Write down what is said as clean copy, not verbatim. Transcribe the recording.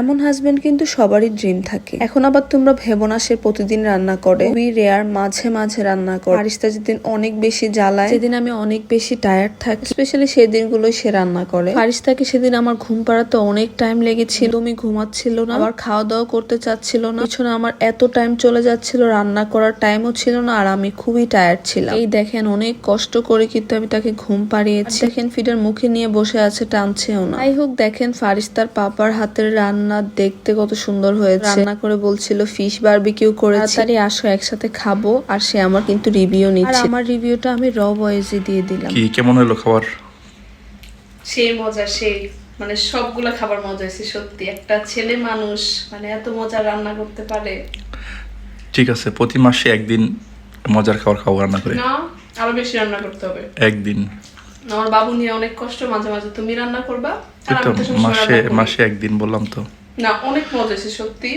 এমন হাজবেন্ড কিন্তু সবারই ড্রিম থাকে। এখন আবার তোমরা ভেবো না সে প্রতিদিন রান্না করে, খুবই রেয়ার, মাঝে মাঝে রান্না করে। ফারিস্তা যেদিন অনেক বেশি জ্বালায়, যেদিন আমি অনেক বেশি টায়ার্ড থাকি, স্পেশালি সেই দিনগুলোই সে রান্না করে। ফারিস্তাকে সেদিন আমার ঘুম পাড়াতে অনেক টাইম লেগেছিল, তুমি ঘুমাচ্ছিল না, আবার খাওয়া দাওয়া করতে চাচ্ছিল না, পিছনে আমার এত টাইম চলে যাচ্ছিল, রান্না করার টাইমও ছিল না, আর আমি খুবই টায়ার্ড ছিলাম। এই দেখেন অনেক কষ্ট করে কিন্তু আমি তাকে ঘুম পাড়িয়েছি। দেখেন ফিডার মুখে নিয়ে বসে আছে, টানছেও না। যাই হোক, দেখেন ফারিস্তার পাপার হাতের রান্না দেখতে কত সুন্দর হয়েছে। রান্না করে বলছিল ফিশ বারবিকিউ করেছি, তাড়াতাড়ি আসো একসাথে খাবো। আর সে আমার কিন্তু রিভিউ নিচ্ছে, আর আমার রিভিউটা আমি র ভয়েসে দিয়ে দিলাম। কি কেমন হলো খাবার? সেই মজা, সেই মানে সবগুলা খাবার মজা হয়েছে সত্যি। একটা ছেলে মানুষ মানে এত মজা রান্না করতে পারে। ঠিক আছে, প্রতি মাসে একদিন মজার খাবার খাবো রান্না করে। না, আরো বেশি রান্না করতে হবে একদিন। আমার বাবু নিয়ে অনেক কষ্ট, মাঝে মাঝে তুমি রান্না করবা, আর এই তো আমি তো সবসময় মাসে রান্না করি। মাসে একদিন বললাম তো। না, অনেক মজা হয়েছে সত্যি।